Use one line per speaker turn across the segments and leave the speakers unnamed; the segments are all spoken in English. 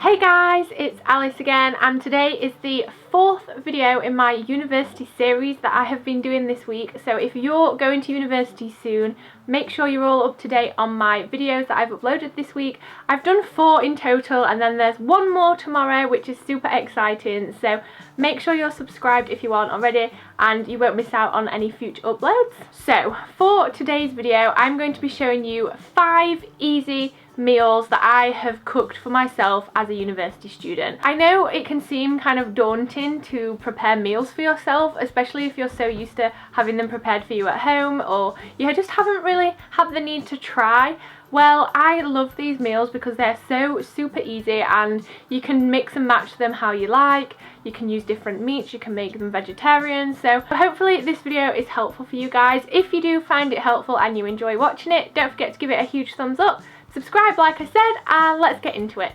Hey guys, it's Alice again, and today is the fourth video in my university series that I have been doing this week. So if you're going to university soon, make sure you're all up to date on my videos that I've uploaded this week. I've done 4 in total, and then there's one more tomorrow, which is super exciting. So make sure you're subscribed if you aren't already, and you won't miss out on any future uploads. So for today's video, I'm going to be showing you 5 easy meals that I have cooked for myself as a university student. I know it can seem kind of daunting to prepare meals for yourself, especially if you're so used to having them prepared for you at home, or you just haven't really had the need to try. Well, I love these meals because they're so super easy and you can mix and match them how you like. You can use different meats, you can make them vegetarian. So hopefully this video is helpful for you guys. If you do find it helpful and you enjoy watching it, don't forget to give it a huge thumbs up. Subscribe like I said, and let's get into it.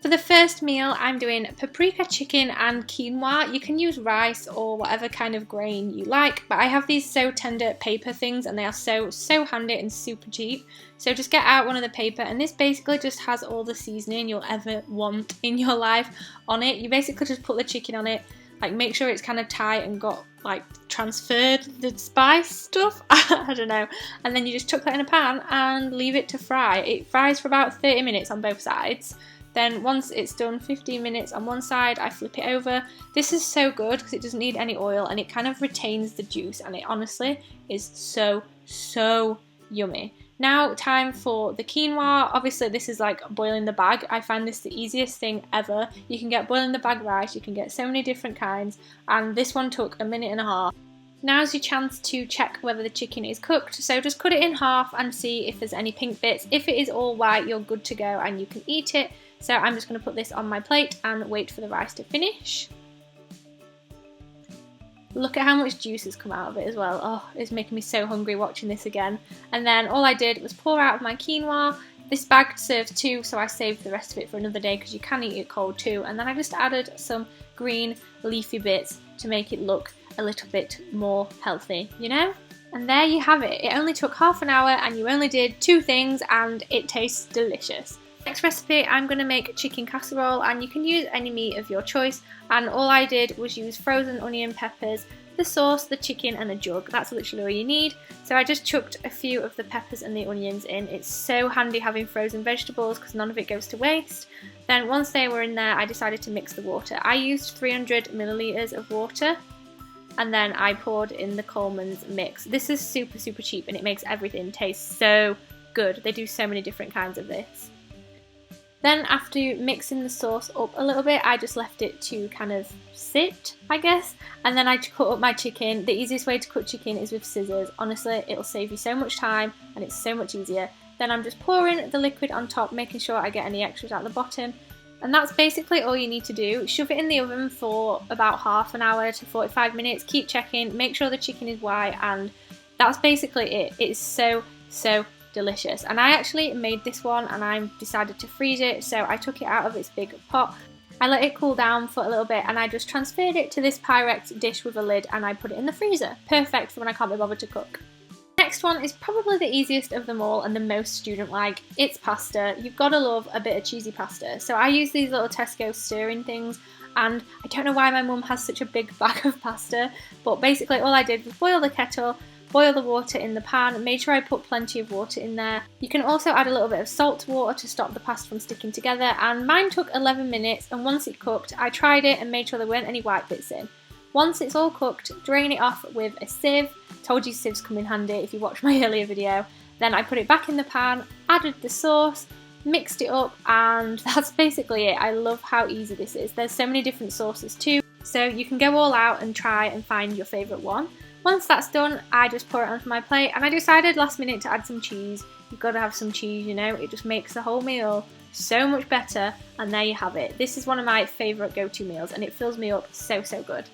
For the first meal, I'm doing paprika chicken and quinoa. You can use rice or whatever kind of grain you like, but I have these so tender paper things and they are so handy and super cheap. So just get out one of the paper, and this basically just has all the seasoning you'll ever want in your life on it. You basically just put the chicken on it, like make sure it's kind of tight and got like transferred the spice stuff, I don't know, and then you just chuck that in a pan and leave it to fry. It fries for about 30 minutes on both sides. Then once it's done 15 minutes on one side, I flip it over. This is so good because it doesn't need any oil and it kind of retains the juice, and it honestly is so yummy. Now time for the quinoa. Obviously this is like boiling the bag. I find this the easiest thing ever. You can get boiling the bag rice, you can get so many different kinds, and this one took 1.5 minutes. Now's your chance to check whether the chicken is cooked, so just cut it in half and see if there's any pink bits. If it is all white, you're good to go and you can eat it. So I'm just going to put this on my plate and wait for the rice to finish. Look at how much juice has come out of it as well. Oh, it's making me so hungry watching this again. And then all I did was pour out of my quinoa. This bag serves 2, so I saved the rest of it for another day because you can eat it cold too. And then I just added some green leafy bits to make it look a little bit more healthy, you know? And there you have it. It only took half an hour and you only did 2 things and it tastes delicious. Next recipe, I'm going to make chicken casserole, and you can use any meat of your choice, and all I did was use frozen onion, peppers, the sauce, the chicken and a jug. That's literally all you need. So I just chucked a few of the peppers and the onions in. It's so handy having frozen vegetables because none of it goes to waste. Then once they were in there, I decided to mix the water. I used 300 milliliters of water, and then I poured in the Coleman's mix. This is super cheap and it makes everything taste so good. They do so many different kinds of this. Then after mixing the sauce up a little bit, I just left it to kind of sit, I guess. And then I cut up my chicken. The easiest way to cut chicken is with scissors. Honestly, it'll save you so much time and it's so much easier. Then I'm just pouring the liquid on top, making sure I get any extras out the bottom. And that's basically all you need to do. Shove it in the oven for about half an hour to 45 minutes. Keep checking, make sure the chicken is white, and that's basically it. It's so delicious. And I actually made this one and I decided to freeze it, so I took it out of its big pot. I let it cool down for a little bit and I just transferred it to this Pyrex dish with a lid and I put it in the freezer. Perfect for when I can't be bothered to cook. Next one is probably the easiest of them all and the most student-like. It's pasta. You've got to love a bit of cheesy pasta. So I use these little Tesco stirring things, and I don't know why my mum has such a big bag of pasta, but basically all I did was boil the kettle, boil the water in the pan, made sure I put plenty of water in there. You can also add a little bit of salt to water to stop the pasta from sticking together, and mine took 11 minutes, and once it cooked, I tried it and made sure there weren't any white bits in. Once it's all cooked, drain it off with a sieve. Told you sieves come in handy if you watched my earlier video. Then I put it back in the pan, added the sauce, mixed it up, and that's basically it. I love how easy this is. There's so many different sauces too, so you can go all out and try and find your favourite one. Once that's done, I just pour it onto my plate, and I decided last minute to add some cheese. You've got to have some cheese, you know, it just makes the whole meal so much better, and there you have it. This is one of my favourite go-to meals and it fills me up so good.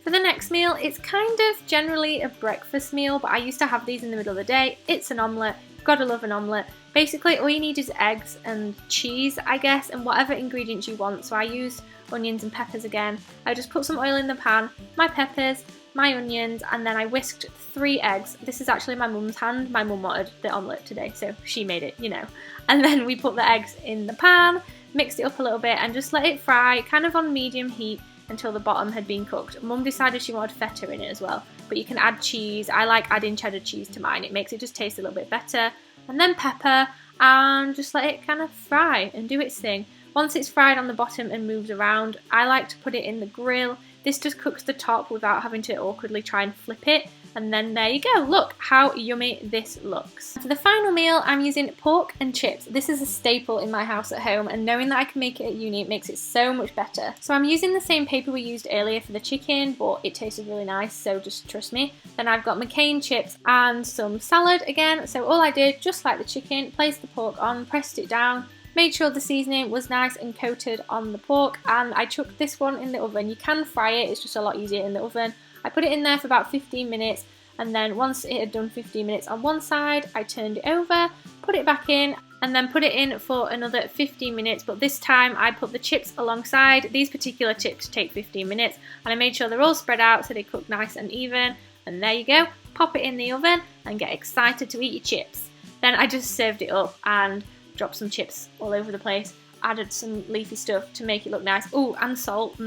For the next meal, it's kind of generally a breakfast meal, but I used to have these in the middle of the day. It's an omelette. Gotta love an omelette. Basically all you need is eggs and cheese, I guess, and whatever ingredients you want. So I used onions and peppers again. I just put some oil in the pan, my peppers, my onions, and then I whisked 3 eggs. This is actually my mum's hand. My mum wanted the omelette today, so she made it, you know. And then we put the eggs in the pan, mixed it up a little bit and just let it fry kind of on medium heat until the bottom had been cooked. Mum decided she wanted feta in it as well, but you can add cheese. I like adding cheddar cheese to mine. It makes it just taste a little bit better. And then pepper, and just let it kind of fry and do its thing. Once it's fried on the bottom and moves around, I like to put it in the grill. This just cooks the top without having to awkwardly try and flip it. And then there you go, look how yummy this looks. For the final meal, I'm using pork and chips. This is a staple in my house at home, and knowing that I can make it at uni, it makes it so much better. So I'm using the same paper we used earlier for the chicken, but it tasted really nice, so just trust me. Then I've got McCain chips and some salad again. So all I did, just like the chicken, placed the pork on, pressed it down, made sure the seasoning was nice and coated on the pork, and I chucked this one in the oven. You can fry it, it's just a lot easier in the oven. I put it in there for about 15 minutes, and then once it had done 15 minutes on one side, I turned it over, put it back in, and then put it in for another 15 minutes, but this time I put the chips alongside. These particular chips take 15 minutes, and I made sure they're all spread out so they cook nice and even, and there you go. Pop it in the oven and get excited to eat your chips. Then I just served it up and dropped some chips all over the place, added some leafy stuff to make it look nice. Oh, and salt,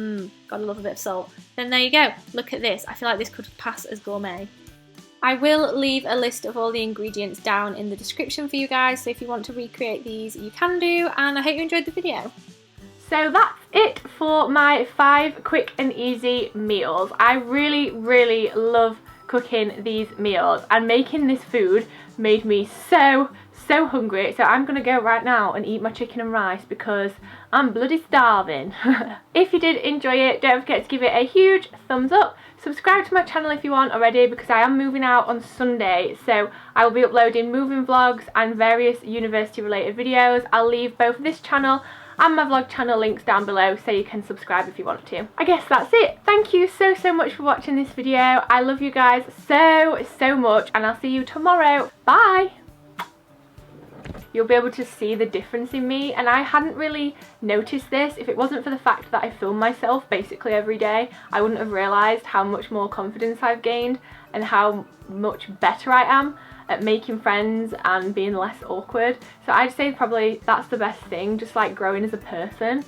gotta love a bit of salt. Then there you go, look at this. I feel like this could pass as gourmet. I will leave a list of all the ingredients down in the description for you guys, so if you want to recreate these, you can do, and I hope you enjoyed the video. So that's it for my 5 quick and easy meals. I really love cooking these meals, and making this food made me so hungry, so I'm gonna go right now and eat my chicken and rice because I'm bloody starving. If you did enjoy it, don't forget to give it a huge thumbs up. Subscribe to my channel if you aren't already, because I am moving out on Sunday, so I will be uploading moving vlogs and various university related videos. I'll leave both this channel and my vlog channel links down below, so you can subscribe if you want to. I guess that's it. Thank you so much for watching this video. I love you guys so much, and I'll see you tomorrow. Bye! You'll be able to see the difference in me, and I hadn't really noticed this. If it wasn't for the fact that I film myself basically every day, I wouldn't have realised how much more confidence I've gained and how much better I am at making friends and being less awkward. So I'd say probably that's the best thing, just like growing as a person.